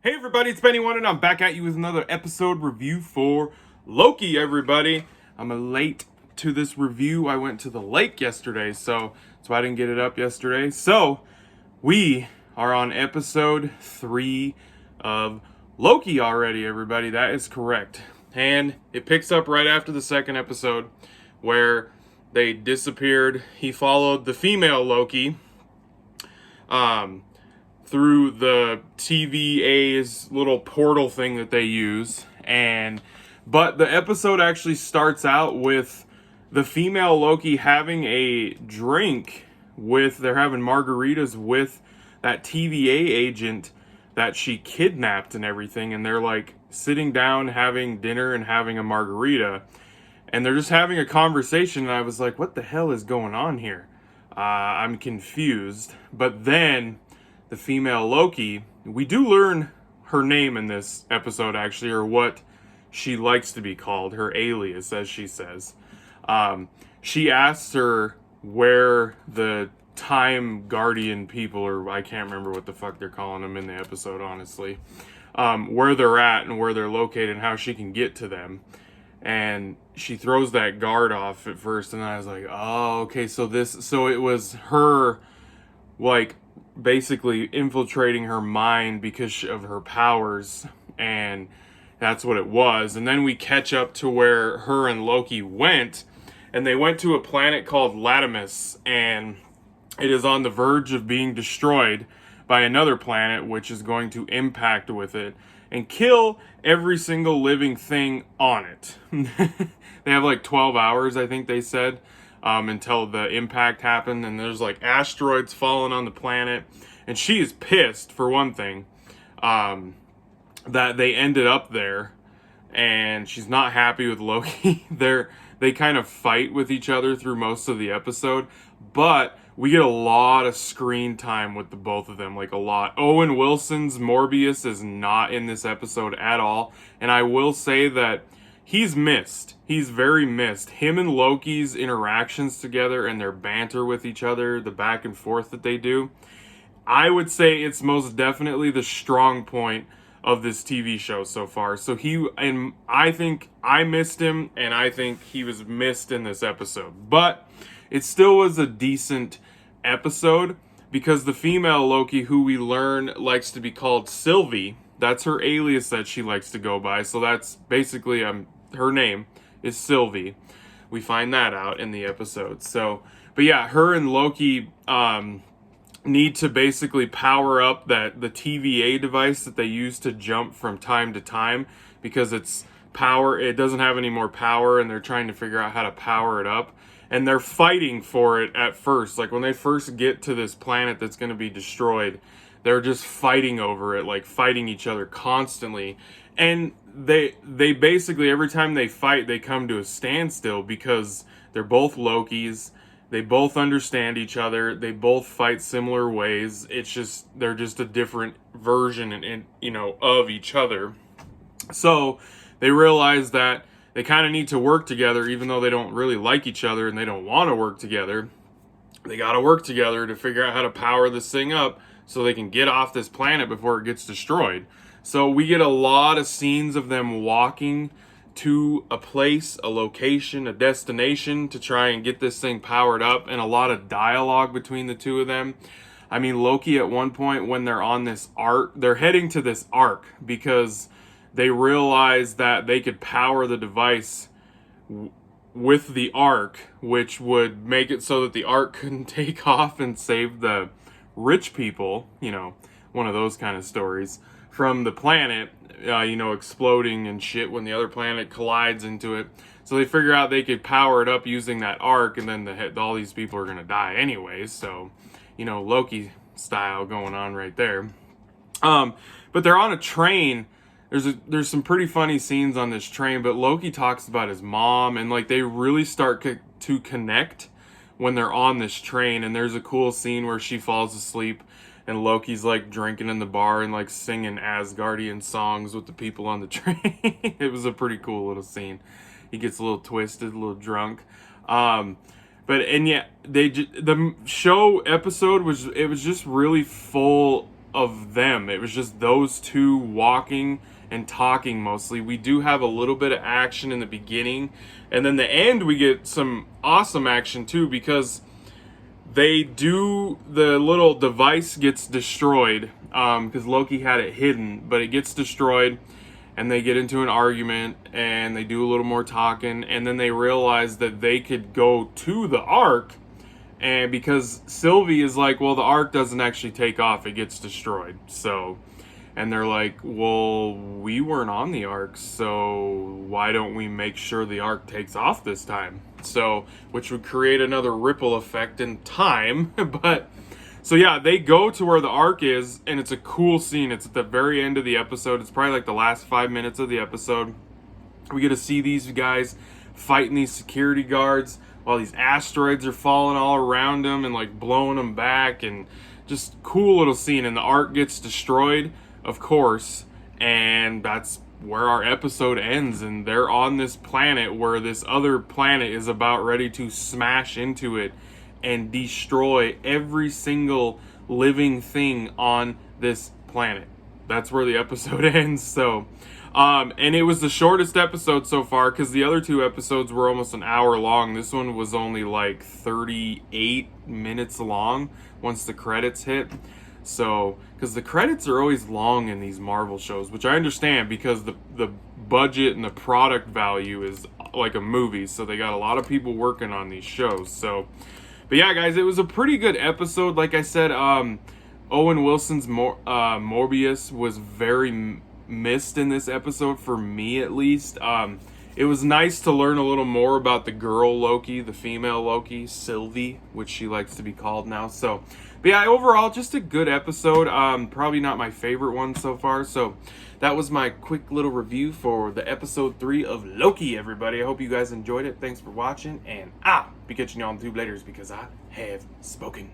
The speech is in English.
Hey everybody, it's Benny One and I'm back at you with another episode review for Loki, everybody. I'm late to this review. I went to the lake yesterday, so that's why I didn't get it up yesterday. So, we are on episode 3 of Loki already, everybody. That is correct. And it picks up right after the second episode where they disappeared. He followed the female Loki. Through the TVA's little portal thing that they use, but the episode actually starts out with the female Loki having a drink they're having margaritas with that TVA agent that she kidnapped and everything, and they're like sitting down having dinner and having a margarita, and they're just having a conversation, and I was like, what the hell is going on here? I'm confused. But then the female Loki, we do learn her name in this episode, actually, or what she likes to be called, her alias, as she says. She asks her where the Time Guardian people, or I can't remember what the fuck they're calling them in the episode, honestly, where they're at and where they're located and how she can get to them. And she throws that guard off at first, and I was like, oh, okay, so it was her, like, basically infiltrating her mind because of her powers, and that's what it was. And then we catch up to where her and Loki went, and they went to a planet called Latimus, and it is on the verge of being destroyed by another planet, which is going to impact with it and kill every single living thing on it. They have like 12 hours, I think they said, until the impact happened, and there's like asteroids falling on the planet, and she is pissed, for one thing, that they ended up there, and she's not happy with Loki. They kind of fight with each other through most of the episode, but we get a lot of screen time with the both of them, like a lot. Owen Wilson's Morbius is not in this episode at all, and I will say that he's missed. He's very missed. Him and Loki's interactions together and their banter with each other, the back and forth that they do, I would say it's most definitely the strong point of this TV show so far. So I think I missed him, and I think he was missed in this episode. But it still was a decent episode because the female Loki, who we learn likes to be called Sylvie, that's her alias that she likes to go by. So that's basically her name is Sylvie. We find that out in the episode. So, but yeah, her and Loki need to basically power up the TVA device that they use to jump from time to time, because it doesn't have any more power, and they're trying to figure out how to power it up. And they're fighting for it at first. Like when they first get to this planet that's going to be destroyed, they're just fighting over it, like fighting each other constantly. And they basically, every time they fight, they come to a standstill because they're both Lokis. They both understand each other. They both fight similar ways. It's just, they're just a different version of each other. So they realize that they kind of need to work together, even though they don't really like each other and they don't want to work together. They got to work together to figure out how to power this thing up so they can get off this planet before it gets destroyed. So we get a lot of scenes of them walking to a place, a location, a destination to try and get this thing powered up, and a lot of dialogue between the two of them. I mean, Loki at one point, when they're on this arc, they're heading to this arc because they realize that they could power the device with the arc, which would make it so that the arc couldn't take off and save the rich people, one of those kind of stories, from the planet, exploding and shit when the other planet collides into it. So they figure out they could power it up using that arc, and then all these people are going to die anyways. So, Loki style going on right there. But they're on a train. There's some pretty funny scenes on this train, but Loki talks about his mom, and like they really start to connect when they're on this train. And there's a cool scene where she falls asleep and Loki's like drinking in the bar and like singing Asgardian songs with the people on the train. It was a pretty cool little scene. He gets a little twisted, a little drunk. The show episode was just really full of them. It was just those two walking and talking mostly. We do have a little bit of action in the beginning, and then the end we get some awesome action too, because the little device gets destroyed, because Loki had it hidden, but it gets destroyed, and they get into an argument, and they do a little more talking, and then they realize that they could go to the Ark, and because Sylvie is like, well, the Ark doesn't actually take off, it gets destroyed. So, and they're like, well, we weren't on the Ark, so why don't we make sure the Ark takes off this time? So, which would create another ripple effect in time. But, so yeah, they go to where the Ark is, and it's a cool scene. It's at the very end of the episode. It's probably like the last 5 minutes of the episode. We get to see these guys fighting these security guards while these asteroids are falling all around them and like blowing them back, and just cool little scene. And the Ark gets destroyed, of course, and that's where our episode ends. And they're on this planet where this other planet is about ready to smash into it and destroy every single living thing on this planet. That's where the episode ends. So, and it was the shortest episode so far, because the other two episodes were almost an hour long. This one was only like 38 minutes long once the credits hit. So, because the credits are always long in these Marvel shows, which I understand, because the budget and the product value is like a movie, so they got a lot of people working on these shows. So, but yeah, guys, it was a pretty good episode. Like I said, Owen Wilson's Morbius was very missed in this episode, for me at least. It was nice to learn a little more about the girl Loki, the female Loki, Sylvie, which she likes to be called now. So, but yeah, overall, just a good episode. Probably not my favorite one so far. So that was my quick little review for the episode 3 of Loki, everybody. I hope you guys enjoyed it. Thanks for watching, and I'll be catching you on the tube later, because I have spoken.